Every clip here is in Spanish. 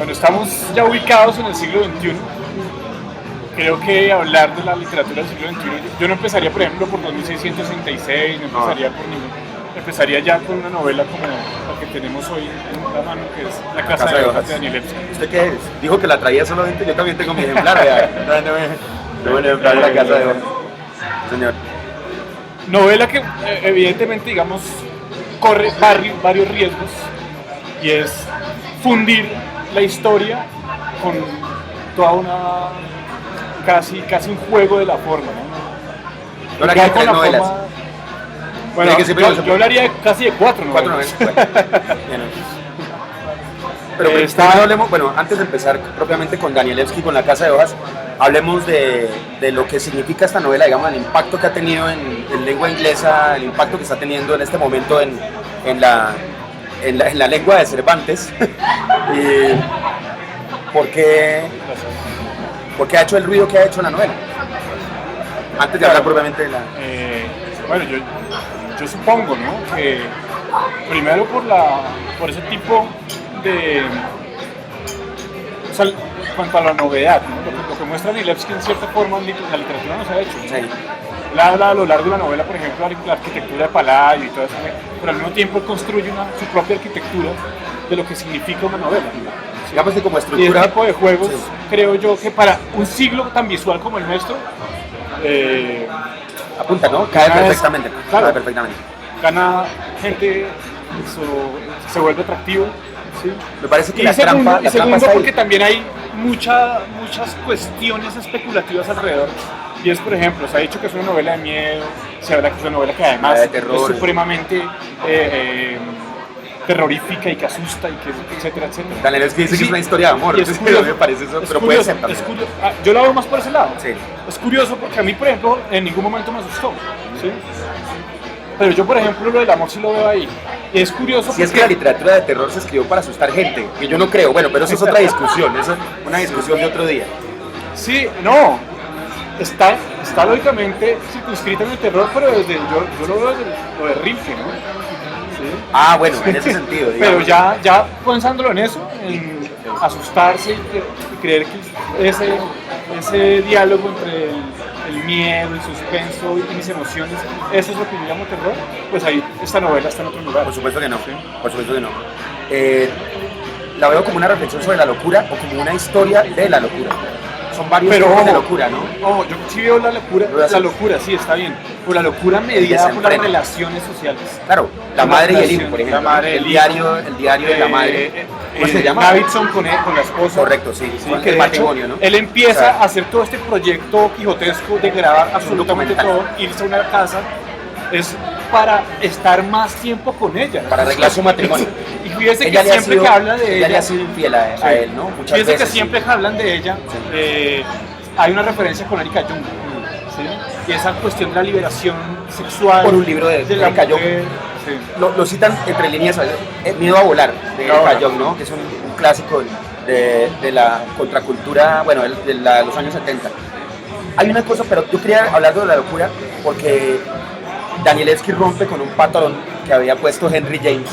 Bueno, estamos ya ubicados en el siglo XXI. Creo que hablar de la literatura del siglo XXI, yo no empezaría, por ejemplo, por 2666, no empezaría por ningún. Empezaría ya con una novela como la que tenemos hoy en la mano, que es La Casa de Hojas de Daniel Epstein. ¿Usted qué es? Dijo que la traía solamente, yo también tengo mi ejemplar, vea. Tengo el ejemplar de La Casa de Hojas. Señor. Novela que evidentemente, digamos, corre varios riesgos, y es fundir la historia con toda una casi un juego de la forma, ¿no? No la que tres novelas. Bueno, yo hablaría casi de cuatro novelas. Pero primero hablemos, bueno, antes de empezar propiamente con Danielewski, con La Casa de Hojas, hablemos de lo que significa esta novela, digamos, el impacto que ha tenido en lengua inglesa, el impacto que está teniendo en este momento en la lengua de Cervantes. Y ¿por qué ha hecho el ruido que ha hecho la novela? Antes de hablar propiamente de la... Bueno, yo supongo, ¿no?, que primero por ese tipo de... O sea, en cuanto a la novedad, ¿no? Lo que muestra Danielewski en cierta forma en la literatura no se ha hecho, ¿no? Sí. Él habla a lo largo de la novela, por ejemplo, de la arquitectura de Palladio y todo eso, pero al mismo tiempo él construye su propia arquitectura de lo que significa una novela. ¿Sí? Digamos que como Y estructura... ese tipo de juegos, sí, creo yo que para un siglo tan visual como el nuestro, apunta, ¿no? Cae perfectamente. Claro, cae perfectamente. Gana gente, se vuelve atractivo. ¿Sí? Me parece que y la trampa segundo está porque ahí. también hay muchas cuestiones especulativas alrededor. Y es, por ejemplo, se ha dicho que es una novela de miedo, se habla que es una novela que además de terror, es supremamente terrorífica y que asusta, y que etcétera, etcétera. Danielewski dice que es una historia de amor, es curioso, me parece eso, pero curioso, puede ser también. Yo la veo más por ese lado. Sí. Es curioso porque a mí, por ejemplo, en ningún momento me asustó, ¿sí? Pero yo, por ejemplo, lo del amor sí lo veo ahí. Y es curioso Si es que la literatura de terror se escribió para asustar gente, que yo no creo, bueno, pero eso es otra discusión, eso es una discusión de otro día. Sí, no, está lógicamente circunscrita en el terror, pero yo lo veo desde lo de Rilke, ¿no? ¿Sí? Ah, bueno, en ese sentido, digamos. Pero ya pensándolo en eso, en asustarse y creer que ese diálogo entre el miedo, el suspenso y mis emociones, eso es lo que yo llamo terror, pues ahí esta novela está en otro lugar. Por supuesto que no, ¿sí? Por supuesto que no. La veo como una reflexión sobre la locura o como una historia de la locura. Son varios tipos de locura, ¿no? Ojo, yo sí veo la locura, sí, está bien, pero la locura mediada por las relaciones sociales. Claro, la madre y el hijo, por ejemplo. La madre, el diario de la madre. ¿Cómo se llama? Davidson con la esposa. Correcto, sí, con que el matrimonio, ¿no? Él empieza a hacer todo este proyecto quijotesco de grabar absolutamente todo, irse a una casa, es para estar más tiempo con ella. Para arreglar su matrimonio. Y fíjese que siempre que habla de ella... le ha sido infiel a él, ¿no? Muchas fíjese veces, que siempre que hablan de ella, hay una referencia con Erika Jung. ¿Sí? Y esa cuestión de la liberación sexual. Por un libro de Erika Jung. Sí. Lo citan entre líneas, Miedo a volar, de Erika Jung, ¿no? Que es un clásico de la contracultura, bueno, de los años 70. Hay una cosa, pero yo quería hablar de la locura porque Danielewski rompe con un patrón que había puesto Henry James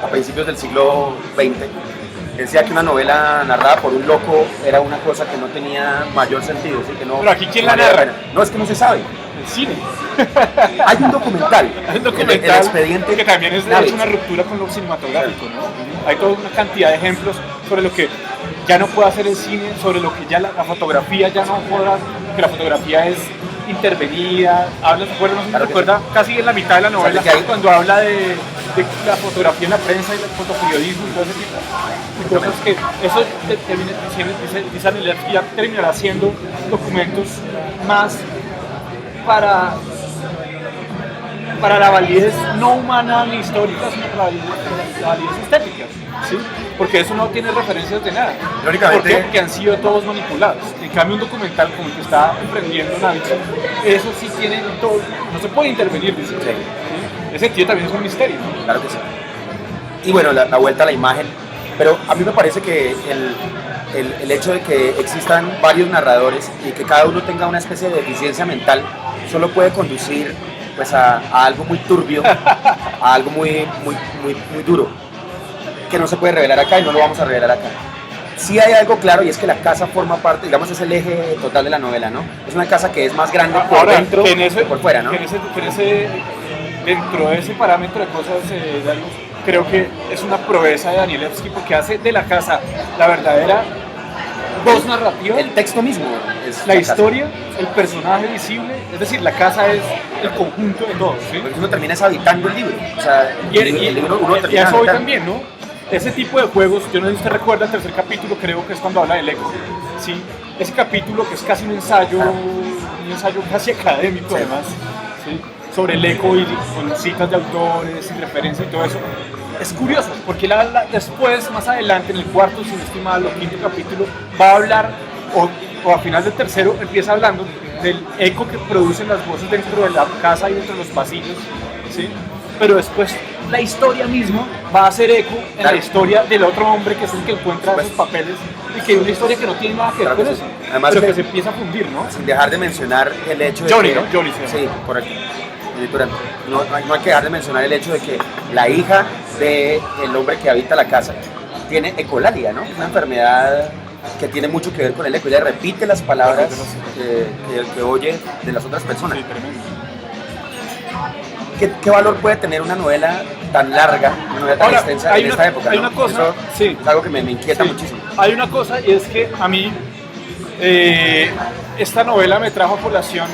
a principios del siglo XX. Decía que una novela narrada por un loco era una cosa que no tenía mayor sentido, ¿sí? Que no, pero aquí, ¿quién la narra? No, es que no se sabe. El cine. Hay un documental. El expediente que también es una ruptura con lo cinematográfico, ¿no? Hay toda una cantidad de ejemplos sobre lo que ya no puede hacer el cine, sobre lo que ya la fotografía ya no podrá, que la fotografía es intervenida. No sé si recuerda, casi en la mitad de la novela, cuando habla de la fotografía en la prensa y el fotoperiodismo y todo ese tipo de cosas, que eso dice Danielewski ya terminará siendo documentos más para la validez no humana ni histórica, sino para la validez estética, ¿sí? Porque eso no tiene referencias de nada. ¿Por qué? Porque han sido todos manipulados. En cambio, un documental como el que está emprendiendo Davidson, eso sí tiene todo, no se puede intervenir, dice. ¿Sí? Ese tío también es un misterio, ¿no? Claro que sí. Y bueno, la vuelta a la imagen, pero a mí me parece que el hecho de que existan varios narradores y que cada uno tenga una especie de deficiencia mental solo puede conducir pues a algo muy turbio, a algo muy duro, que no se puede revelar acá y no lo vamos a revelar acá. sí hay algo claro, y es que la casa forma parte, digamos, es el eje total de la novela, ¿no? Es una casa que es más grande por dentro que por fuera, ¿no? Dentro de ese parámetro de cosas, creo que es una proeza de Danielewski porque hace de la casa la verdadera voz narrativa. El texto mismo es la historia, el personaje visible, es decir, la casa es el conjunto de todo, ¿sí? Porque uno termina habitando el libro, o sea, el libro uno termina eso hoy también, ¿no? Ese tipo de juegos, yo no sé si usted recuerda el tercer capítulo, creo que es cuando habla del eco, ¿sí? Ese capítulo que es casi un ensayo casi académico además, ¿sí? Sobre el eco y con citas de autores y referencias y todo eso. Es curioso, porque después, más adelante, en el cuarto, si no estoy mal, o quinto capítulo, va a hablar, o a final del tercero, empieza hablando del eco que producen las voces dentro de la casa y dentro de los pasillos, ¿sí? Pero después la historia misma va a hacer eco en la historia del otro hombre que es el que encuentra esos papeles y que es una historia que no tiene nada que ver con eso, además pero que se empieza a fundir, ¿no? Sin dejar de mencionar el hecho de Johnny, que... ¿no? Johnny, sí, correcto. No hay que dejar de mencionar el hecho de que la hija del hombre que habita la casa tiene ecolalia, ¿no? Una enfermedad que tiene mucho que ver con el eco. Ella repite las palabras que oye de las otras personas. Sí, tremendo. ¿Qué valor puede tener una novela tan larga, una novela tan extensa en esta época? Hay una cosa, eso sí, es algo que me inquieta muchísimo. Hay una cosa y es que a mí esta novela me trajo a colación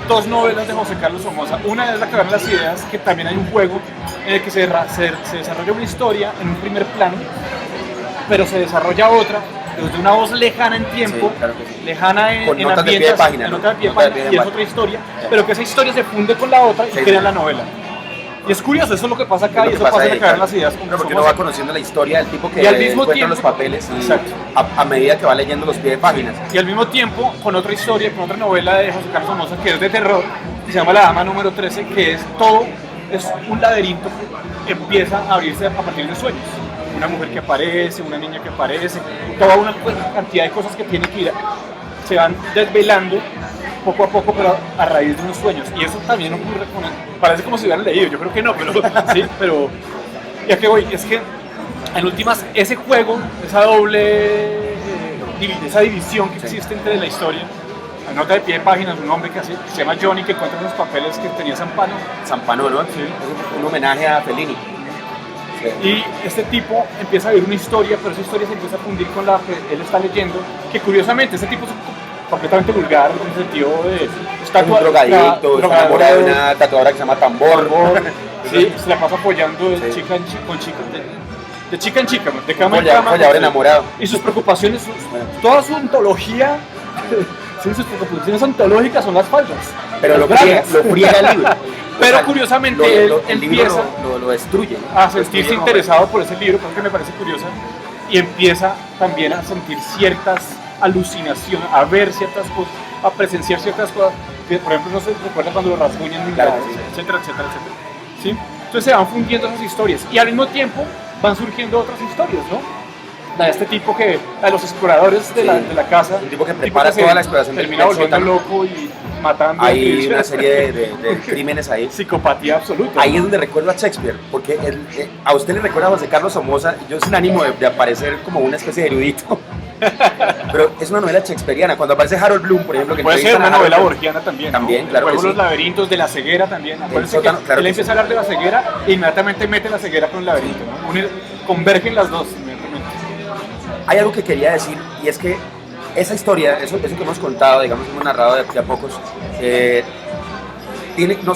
dos novelas de José Carlos Somoza. Una es La Caverna de las Ideas, que también hay un juego en el que se desarrolla una historia en un primer plano, pero se desarrolla otra desde una voz lejana en tiempo, sí, claro que sí. Lejana en notas de pie de página, ¿no? Notas de pie de página, y es otra historia, pero que esa historia se funde con la otra y crea la novela. Y es curioso, eso es lo que pasa acá y eso pasa en La Caverna de las Ideas. No, porque uno va conociendo la historia del tipo que y al mismo encuentra tiempo, los papeles y a medida que va leyendo los pies de páginas. Y al mismo tiempo, con otra historia, con otra novela de José Carlos Somoza que es de terror, que se llama La Dama número 13, que es un laberinto que empieza a abrirse a partir de sueños. Una mujer que aparece, una niña que aparece, toda una cantidad de cosas que tiene que ir, se van desvelando poco a poco, pero a raíz de unos sueños. Y eso también ocurre con él. Parece como si hubieran leído, yo creo que no, pero sí, pero ya que voy, es que en últimas ese juego, esa doble, esa división que existe entre la historia, la nota de pie de páginas, un hombre que se llama Johnny, que encuentra los papeles que tenía Zampano. Zampano, ¿no? Sí. Es un homenaje a Fellini. Sí. Y este tipo empieza a vivir una historia, pero esa historia se empieza a fundir con la que él está leyendo, que curiosamente este tipo es completamente vulgar en el sentido de un drogadicto, está enamorado de una tatuadora que se llama Tambor. Sí, se la pasa apoyando de chica en chica, de chica en chica, de cama en cama. Enamorado. Y sus preocupaciones, toda su ontología, sus preocupaciones ontológicas son las falsas. Pero lo friega el libro. Pero curiosamente él empieza lo destruye, ¿no? A sentirse interesado por ese libro, cosa que me parece curiosa, y empieza también a sentir ciertas alucinaciones, a ver ciertas cosas, a presenciar ciertas cosas, que por ejemplo no se recuerda cuando lo rasguñan, etcétera, etcétera, etcétera. ¿Sí? Entonces se van fundiendo esas historias y al mismo tiempo van surgiendo otras historias, ¿no? La de este tipo que, a los exploradores de la casa, un tipo que prepara toda la exploración del termina volviendo loco y matando. Hay una serie de crímenes ahí. Psicopatía absoluta. Ahí es donde recuerdo a Shakespeare, porque a usted le recuerda a José Carlos Somoza, yo sin ánimo de aparecer como una especie de erudito, pero es una novela shakespeariana. Cuando aparece Harold Bloom, por ejemplo, que puede ser una novela borgiana también. También, ¿no? claro. Luego los laberintos de la ceguera también. Acuérdense que él empieza a hablar de la ceguera e inmediatamente mete la ceguera con el laberinto, ¿no? Convergen las dos inmediatamente. Hay algo que quería decir y es que esa historia, eso que hemos contado, digamos, hemos narrado de a pocos,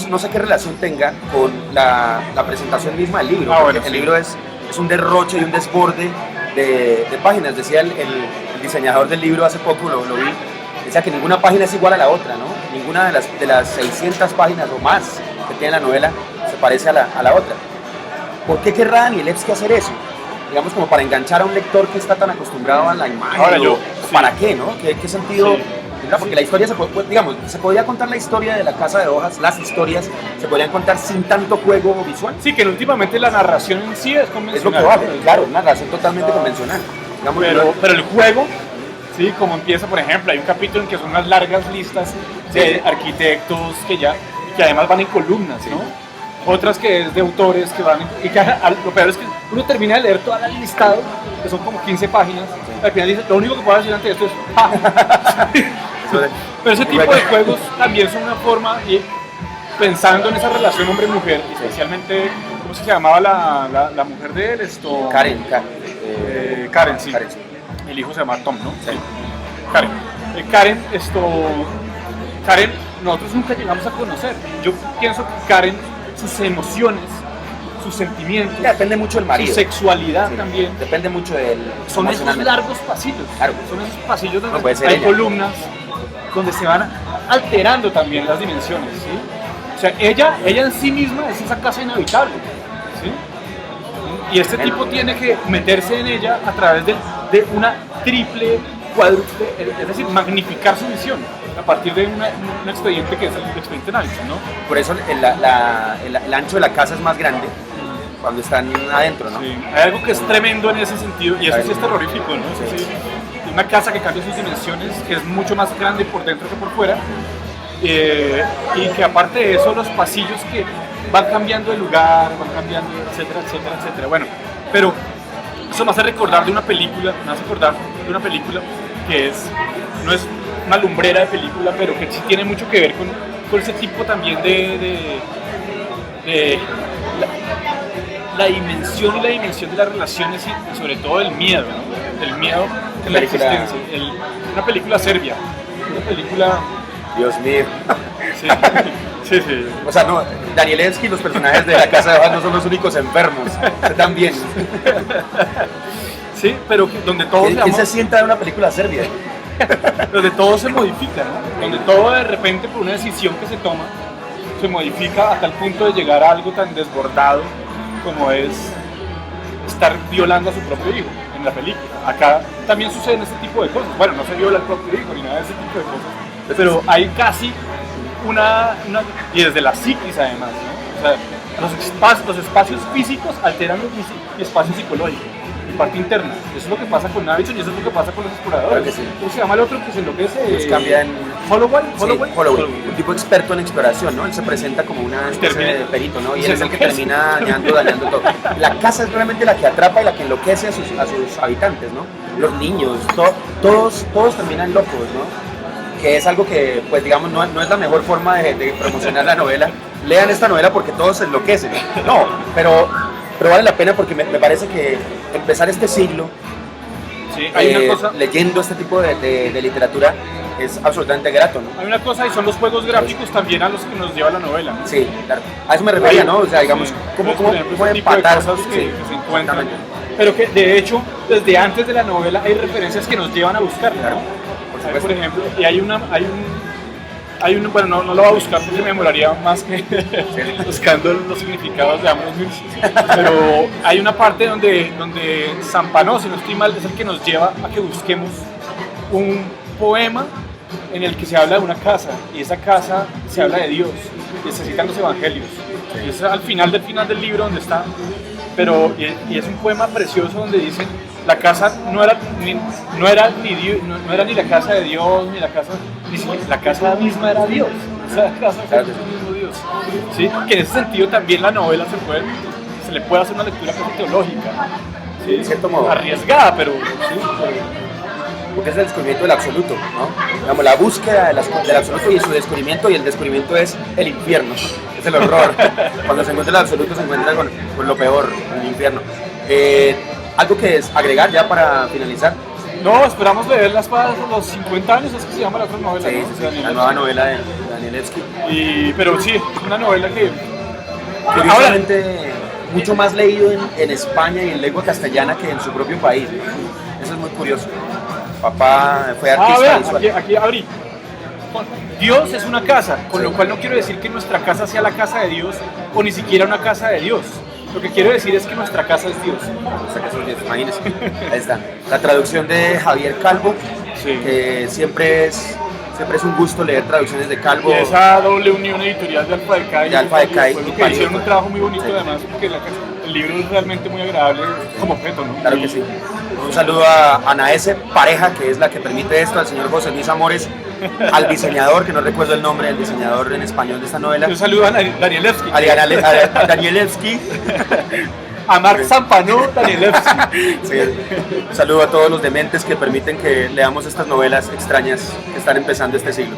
no sé qué relación tenga con la presentación misma del libro. Bueno, el libro es un derroche y un desborde de páginas. Decía el diseñador del libro hace poco, lo vi, decía que ninguna página es igual a la otra, ¿no? Ninguna de las 600 páginas o más que tiene la novela se parece a la otra. ¿Por qué querrá Danielewski hacer eso? Digamos, como para enganchar a un lector que está tan acostumbrado a la imagen. Ahora ¿para qué, no? ¿Qué sentido? Sí. Porque la historia, se podría contar la historia de la Casa de Hojas, las historias se podrían contar sin tanto juego visual. Sí, que últimamente la narración en sí es convencional. Es lo que vale, claro, una narración totalmente convencional. Digamos, pero el juego, sí, como empieza, por ejemplo, hay un capítulo en que son unas largas listas de arquitectos que además van en columnas, ¿no? Otras que es de autores que van, y que, lo peor es que uno termina de leer todo el listado, que son como 15 páginas, al final dice, lo único que puedo decir ante esto es ¡ja! Pero ese tipo de juegos también son una forma, y pensando en esa relación hombre-mujer, especialmente, ¿cómo se llamaba la mujer de él? Karen, Karen, sí. Karen, sí. El hijo se llama Tom, ¿no? Sí. Karen. Karen, nosotros nunca llegamos a conocer. Yo pienso que Karen, sus emociones, sus sentimientos, depende mucho del marido. su sexualidad también. Depende mucho del. Son esos largos pasillos. Claro. Son esos pasillos donde no hay columnas, donde se van alterando también las dimensiones, ¿sí? O sea, ella en sí misma es esa casa inhabitable, ¿sí? Y este tipo tiene que meterse en ella a través de una triple, cuádruple, es decir, magnificar su visión a partir de un expediente que es el expediente análisis, ¿no? Por eso el ancho de la casa es más grande cuando están adentro, ¿no? Sí, hay algo que es tremendo en ese sentido, y eso sí es terrorífico, ¿no? Sí. Una casa que cambia sus dimensiones, que es mucho más grande por dentro que por fuera, y que aparte de eso, los pasillos que van cambiando de lugar, van cambiando, etcétera, etcétera, etcétera. Bueno, pero eso me hace recordar de una película, que no es una lumbrera de película, pero que sí tiene mucho que ver con ese tipo también de la dimensión y la dimensión de las relaciones y sobre todo del miedo, ¿no? Del miedo en la existencia. Una película serbia, una película... Dios mío. Sí. O sea, no, Danielewski y los personajes de La Casa de Hojas no son los únicos enfermos, están bien. Sí, pero donde todo ¿Quién se sienta en una película serbia? Donde todo se modifica, ¿no? Donde todo de repente por una decisión que se toma se modifica a tal punto de llegar a algo tan desbordado como es estar violando a su propio hijo en la película. Acá también suceden este tipo de cosas. Bueno, no se viola al propio hijo ni nada de ese tipo de cosas, pero hay casi y desde la psiquis además, ¿no? O sea, los espacios físicos alteran el espacio psicológico, la parte interna. Eso es lo que pasa con Navidson y eso es lo que pasa con los exploradores. Claro, sí. ¿Cómo se llama el otro que se enloquece? Los cambia en... Holloway. Un tipo experto en exploración, ¿no? Él se presenta como una especie de perito, ¿no? Y él es el que termina dañando todo. La casa es realmente la que atrapa y la que enloquece a sus habitantes, ¿no? Los niños, todos terminan locos, ¿no? Que es algo que, pues digamos, no es la mejor forma de promocionar la novela. Lean esta novela porque todos se enloquecen. No, pero vale la pena porque me parece que empezar este siglo hay una cosa, leyendo este tipo de literatura es absolutamente grato, ¿no? Hay una cosa y son los juegos gráficos también a los que nos lleva la novela, ¿no? Sí, claro. A eso me refería, ¿no? O sea, digamos, ¿cómo empatar cosas que se encuentran? Pero que de hecho, desde antes de la novela hay referencias que nos llevan a buscarla, claro. ¿no? Por ejemplo, y hay un bueno, no lo voy a buscar porque me demoraría más que buscando los significados de ambos, pero hay una parte donde Zampano, si no estoy mal, es el que nos lleva a que busquemos un poema en el que se habla de una casa, y esa casa se habla de Dios, y se citan los evangelios, y es al final del libro donde está, pero y es un poema precioso donde dicen la casa no era ni la casa de Dios, ni la casa, ni siquiera la casa misma era Dios. Esa casa es el mismo Dios. ¿Sí? Que en ese sentido también la novela se le puede hacer una lectura casi teológica, ¿sí? En cierto modo. Arriesgada, pero sí. Porque es el descubrimiento del absoluto, ¿no? Digamos, la búsqueda del absoluto y su descubrimiento, y el descubrimiento es el infierno, es el horror. Cuando se encuentra el absoluto se encuentra con lo peor, el infierno. ¿Algo que es agregar ya para finalizar? No, esperamos leerlas para los 50 años, es que se llama la otra novela. Sí, ¿no? sí, la nueva novela de Danielewski. Pero sí, una novela que... Curiosamente, mucho más leído en España y en lengua castellana que en su propio país. Eso es muy curioso. Papá fue artista visual. Aquí abrí. Dios es una casa, con lo cual no quiero decir que nuestra casa sea la casa de Dios o ni siquiera una casa de Dios. Lo que quiero decir es que nuestra casa es Dios. Nuestra casa es Dios, imagínense. Ahí está. La traducción de Javier Calvo, sí. Que siempre es un gusto leer traducciones de Calvo. Y esa doble unión editorial de Alfa de Cai. De Alfa de Cai. Que hicieron un trabajo muy bonito, sí. Además, porque el libro es realmente muy agradable como objeto, ¿no? Claro que sí. Un saludo a Ana S. Pareja, que es la que permite esto, al señor José Luis Amores, al diseñador, que no recuerdo el nombre del diseñador en español de esta novela. Un saludo a Danielewski. A Danielewski. A Marc Zampano, Danielewski. Sí. Un saludo a todos los dementes que permiten que leamos estas novelas extrañas que están empezando este siglo.